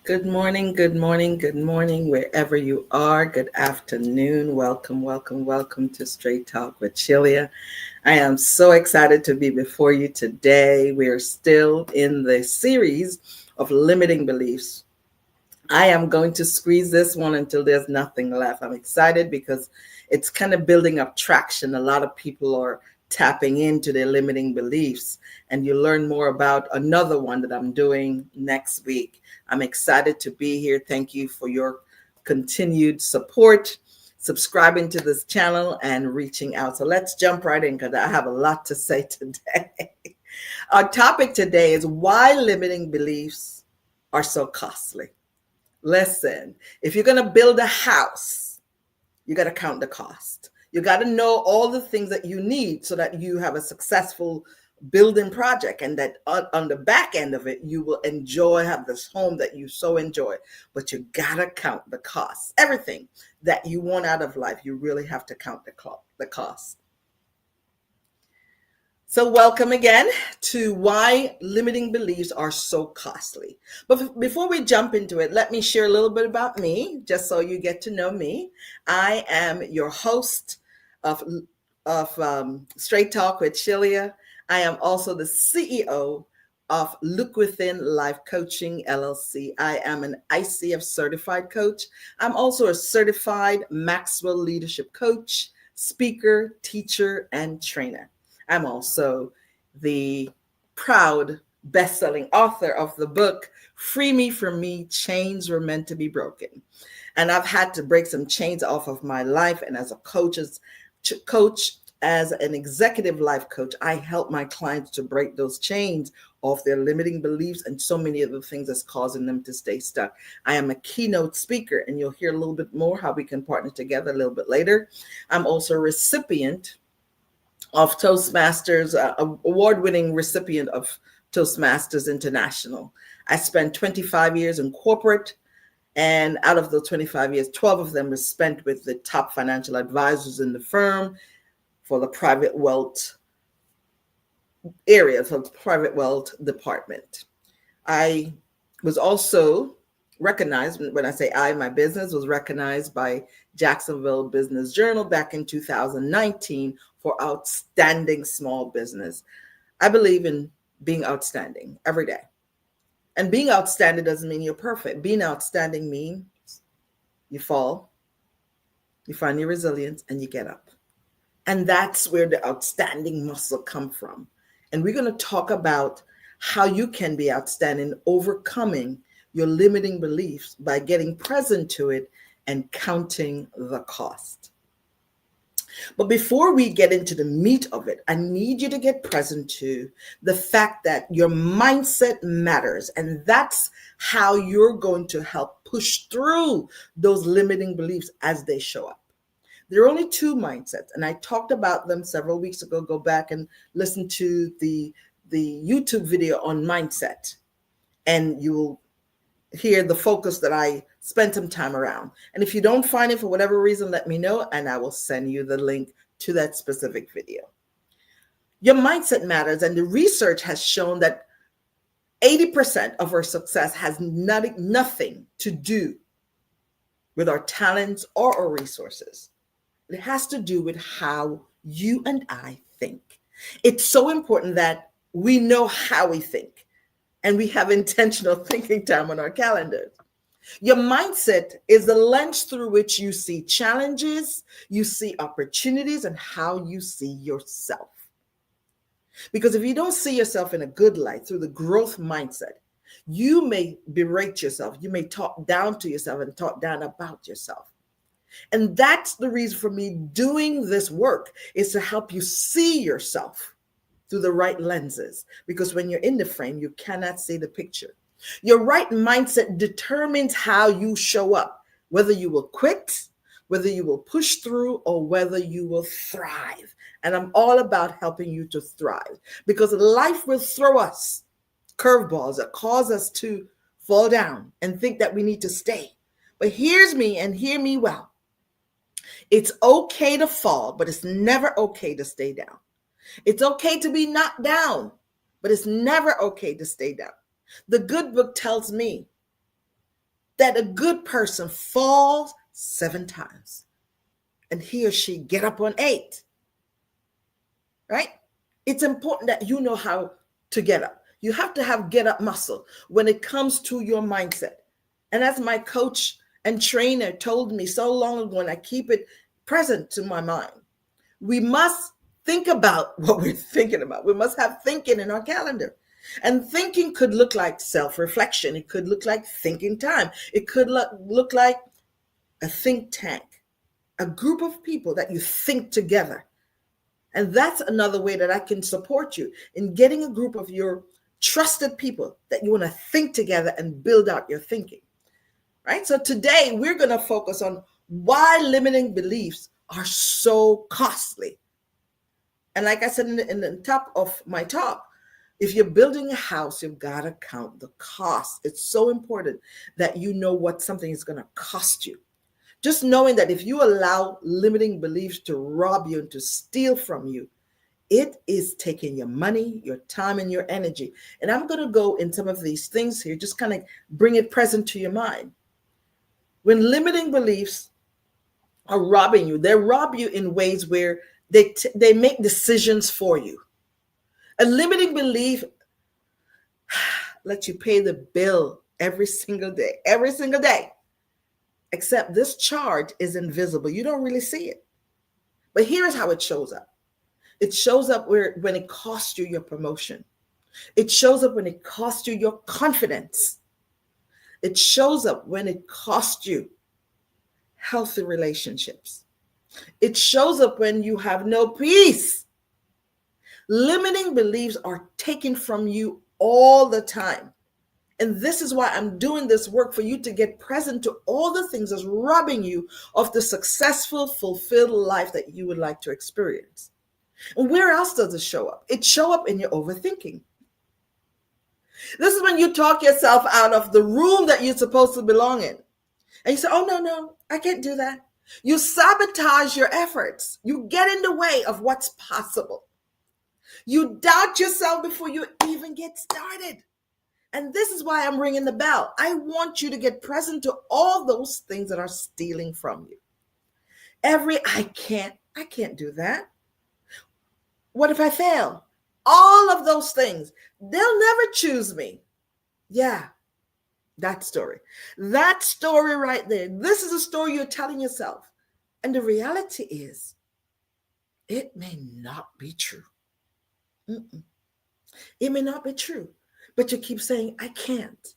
Good morning, good morning, good morning, wherever you are. Good afternoon. Welcome, welcome, welcome to Straight Talk with Shelia. I am so excited to be before you today. We are still in the series of limiting beliefs. I am going to squeeze this one until there's nothing left. I'm excited because it's kind of building up traction. A lot of people are tapping into their limiting beliefs, and you learn more about another one that I'm doing next week. I'm excited to be here. Thank you for your continued support, subscribing to this channel, and reaching out. So let's jump right in because I have a lot to say today. Our topic today is why limiting beliefs are so costly. Listen, if you're going to build a house, you got to count the cost. You got to know all the things that you need so that you have a successful building project, and that on the back end of it, you will have this home that you so enjoy. But you got to count the costs. Everything that you want out of life, you really have to count the cost. So welcome again to why limiting beliefs are so costly. But before we jump into it, let me share a little bit about me, just so you get to know me. I am your host of Straight Talk with Shelia. I am also the CEO of Look Within Life Coaching LLC. I am an ICF certified coach. I'm also a certified Maxwell leadership coach, speaker, teacher, and trainer. I'm also the proud best-selling author of the book, Free Me From Me, Chains Were Meant to Be Broken. And I've had to break some chains off of my life. And as a coach, as an executive life coach, I help my clients to break those chains off their limiting beliefs and so many of the things that's causing them to stay stuck. I am a keynote speaker, and you'll hear a little bit more how we can partner together a little bit later. I'm also a recipient of Toastmasters, award-winning recipient of Toastmasters International. I spent 25 years in corporate, and out of those 25 years, 12 of them were spent with the top financial advisors in the firm for the private wealth area, for the private wealth department. I was also recognized, when I say I, my business was recognized by Jacksonville Business Journal back in 2019 for outstanding small business. I believe in being outstanding every day. And being outstanding doesn't mean you're perfect. Being outstanding means you fall, you find your resilience, and you get up. And that's where the outstanding muscle comes from. And we're going to talk about how you can be outstanding, overcoming your limiting beliefs by getting present to it and counting the cost. But before we get into the meat of it, I need you to get present to the fact that your mindset matters. And that's how you're going to help push through those limiting beliefs as they show up. There are only two mindsets, and I talked about them several weeks ago. Go back and listen to the YouTube video on mindset, and you will hear the focus that I spent some time around. And if you don't find it for whatever reason, let me know, and I will send you the link to that specific video. Your mindset matters, and the research has shown that 80% of our success has nothing to do with our talents or our resources. It has to do with how you and I think. It's so important that we know how we think, and we have intentional thinking time on our calendars. Your mindset is the lens through which you see challenges, you see opportunities, and how you see yourself. Because if you don't see yourself in a good light through the growth mindset, you may berate yourself, you may talk down to yourself and talk down about yourself. And that's the reason for me doing this work, is to help you see yourself through the right lenses. Because when you're in the frame, you cannot see the picture. Your right mindset determines how you show up, whether you will quit, whether you will push through, or whether you will thrive. And I'm all about helping you to thrive, because life will throw us curveballs that cause us to fall down and think that we need to stay. But here's me, and hear me well. It's okay to fall, but it's never okay to stay down. It's okay to be knocked down, but it's never okay to stay down. The good book tells me that a good person falls 7 times and he or she get up on 8, right? It's important that you know how to get up. You have to have get up muscle when it comes to your mindset. And as my coach and trainer told me so long ago, and I keep it present to my mind, we must think about what we're thinking about. We must have thinking in our calendar. And thinking could look like self-reflection. It could look like thinking time. It could look like a think tank, a group of people that you think together. And that's another way that I can support you in getting a group of your trusted people that you want to think together and build out your thinking, right? So today we're going to focus on why limiting beliefs are so costly. And like I said in the top of my talk, if you're building a house, you've got to count the cost. It's so important that you know what something is going to cost you. Just knowing that if you allow limiting beliefs to rob you and to steal from you, it is taking your money, your time, and your energy. And I'm going to go in some of these things here, just kind of bring it present to your mind. When limiting beliefs are robbing you, they rob you in ways where they make decisions for you. A limiting belief lets you pay the bill every single day. Except this charge is invisible. You don't really see it. But here's how it shows up. It shows up when it costs you your promotion. It shows up when it costs you your confidence. It shows up when it costs you healthy relationships. It shows up when you have no peace. Limiting beliefs are taken from you all the time. And this is why I'm doing this work, for you to get present to all the things that's robbing you of the successful, fulfilled life that you would like to experience. And where else does it show up? It shows up in your overthinking. This is when you talk yourself out of the room that you're supposed to belong in. And you say, oh, no, I can't do that. You sabotage your efforts. You get in the way of what's possible. You doubt yourself before you even get started. And this is why I'm ringing the bell. I want you to get present to all those things that are stealing from you. I can't do that. What if I fail? All of those things. They'll never choose me. Yeah, that story. That story right there. This is a story you're telling yourself. And the reality is, it may not be true. It may not be true. But you keep saying, I can't.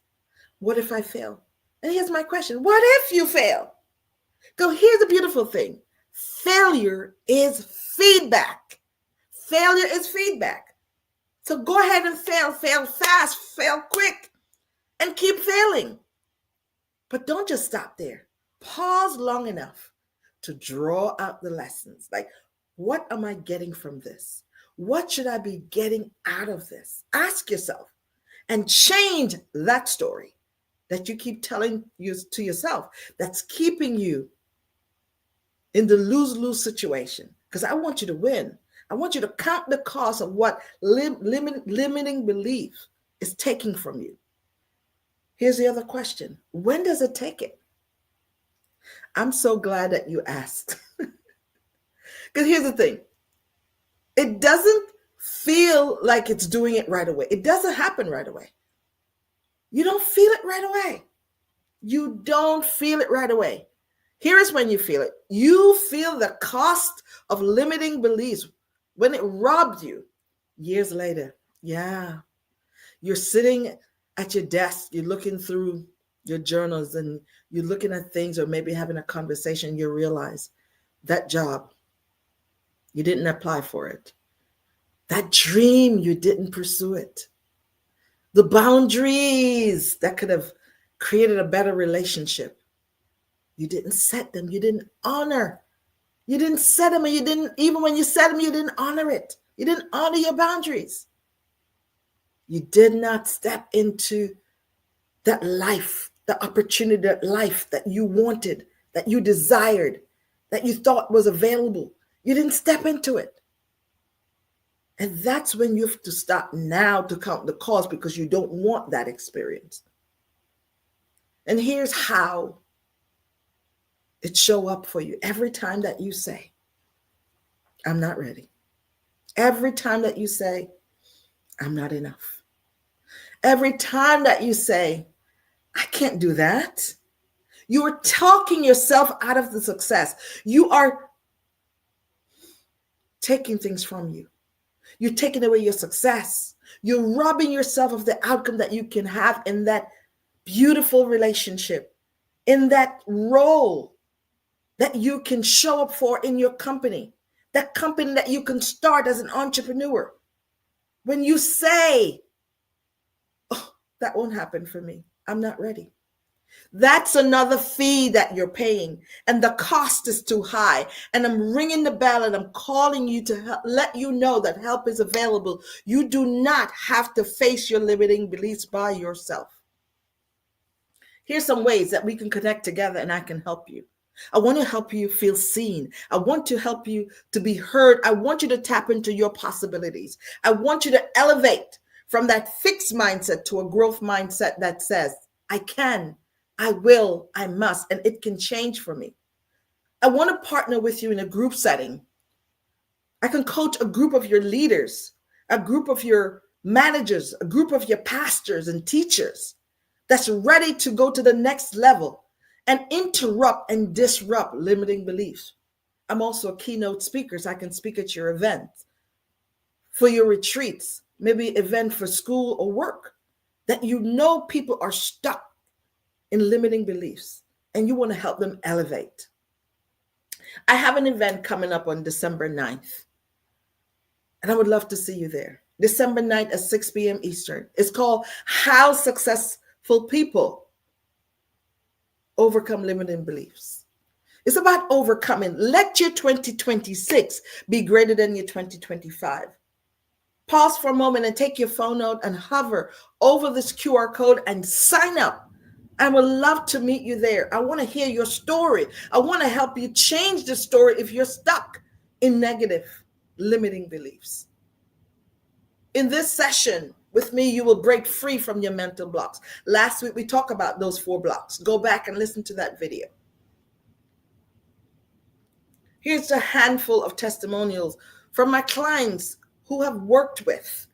What if I fail? And here's my question. What if you fail? Here's the beautiful thing. Failure is feedback. Failure is feedback. So go ahead and fail fast, fail quick, and keep failing. But don't just stop there. Pause long enough to draw out the lessons. Like, what am I getting from this? What should I be getting out of this? Ask yourself. And change that story that you keep telling to yourself that's keeping you in the lose-lose situation. Because I want you to win. I want you to count the cost of what limiting belief is taking from you. Here's the other question. When does it take it? I'm so glad that you asked. Because here's the thing. It doesn't feel like it's doing it right away. It doesn't happen right away. You don't feel it right away. You don't feel it right away. Here is when you feel it. You feel the cost of limiting beliefs when it robbed you years later. Yeah. You're sitting at your desk, you're looking through your journals and you're looking at things, or maybe having a conversation, you realize that job, you didn't apply for it. That dream, you didn't pursue it. The boundaries that could have created a better relationship, you didn't set them. You didn't honor. You didn't set them, and you didn't, even when you set them, you didn't honor it. You didn't honor your boundaries. You did not step into that life, the opportunity, that life that you wanted, that you desired, that you thought was available. You didn't step into it. And that's when you have to stop now to count the cost, because you don't want that experience. And here's how it show up for you every time that you say, I'm not ready. Every time that you say, I'm not enough. Every time that you say, I can't do that. You are talking yourself out of the success. You are taking things from you. You're taking away your success. You're robbing yourself of the outcome that you can have in that beautiful relationship, in that role that you can show up for in your company, that company that you can start as an entrepreneur. When you say, oh, that won't happen for me, I'm not ready. That's another fee that you're paying, and the cost is too high. And I'm ringing the bell and I'm calling you to let you know that help is available. You do not have to face your limiting beliefs by yourself. Here's some ways that we can connect together and I can help you. I want to help you feel seen. I want to help you to be heard. I want you to tap into your possibilities. I want you to elevate from that fixed mindset to a growth mindset that says, I can, I will, I must, and it can change for me. I want to partner with you in a group setting. I can coach a group of your leaders, a group of your managers, a group of your pastors and teachers that's ready to go to the next level and interrupt and disrupt limiting beliefs. I'm also a keynote speaker, so I can speak at your events, for your retreats, maybe event for school or work, that you know people are stuck in limiting beliefs and you want to help them elevate. I have an event coming up on December 9th, and I would love to see you there. December 9th at 6 p.m. Eastern. It's called How Successful People Overcome Limiting Beliefs. It's about overcoming. Let your 2026 be greater than your 2025. Pause for a moment and take your phone out and hover over this QR code and sign up. I would love to meet you there. I want to hear your story. I want to help you change the story if you're stuck in negative, limiting beliefs. In this session with me, you will break free from your mental blocks. Last week, we talked about those 4 blocks. Go back and listen to that video. Here's a handful of testimonials from my clients who have worked with,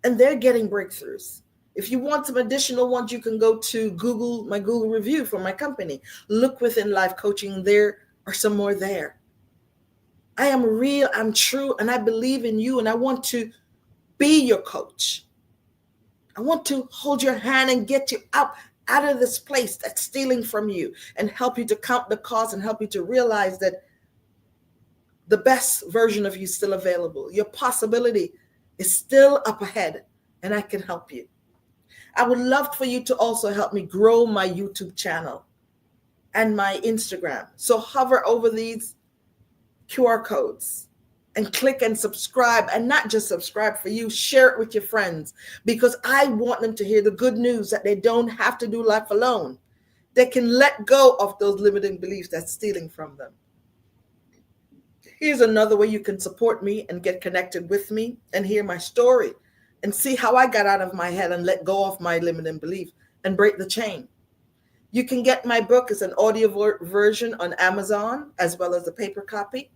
and they're getting breakthroughs. If you want some additional ones, you can go to Google, my Google review for my company. Look within Life Coaching. There are some more there. I am real, I'm true, and I believe in you, and I want to be your coach. I want to hold your hand and get you out of this place that's stealing from you and help you to count the cost and help you to realize that the best version of you is still available. Your possibility is still up ahead, and I can help you. I would love for you to also help me grow my YouTube channel and my Instagram. So hover over these QR codes and click and subscribe, and not just subscribe for you, share it with your friends, because I want them to hear the good news that they don't have to do life alone. They can let go of those limiting beliefs that's stealing from them. Here's another way you can support me and get connected with me and hear my story and see how I got out of my head and let go of my limiting belief and break the chain. You can get my book as an audio version on Amazon as well as a paper copy.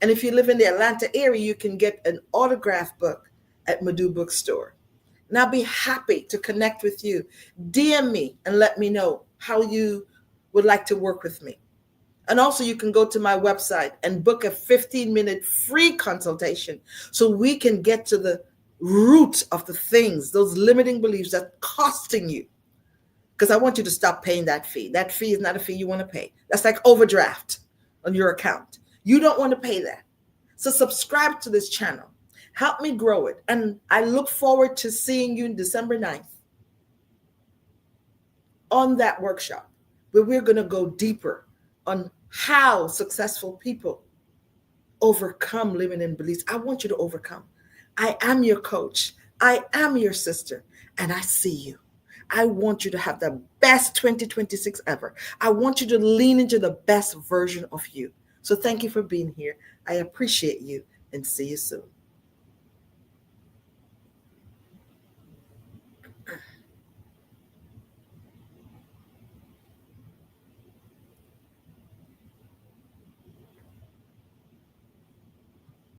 And if you live in the Atlanta area, you can get an autographed book at Madu Bookstore. And I'll be happy to connect with you. DM me and let me know how you would like to work with me. And also you can go to my website and book a 15-minute free consultation so we can get to the root of the things, those limiting beliefs that are costing you. Because I want you to stop paying that fee. That fee is not a fee you want to pay. That's like overdraft on your account. You don't want to pay that. So subscribe to this channel. Help me grow it. And I look forward to seeing you December 9th on that workshop where we're going to go deeper on how successful people overcome limiting beliefs. I want you to overcome. I am your coach. I am your sister, and I see you. I want you to have the best 2026 ever. I want you to lean into the best version of you. So thank you for being here. I appreciate you, and see you soon.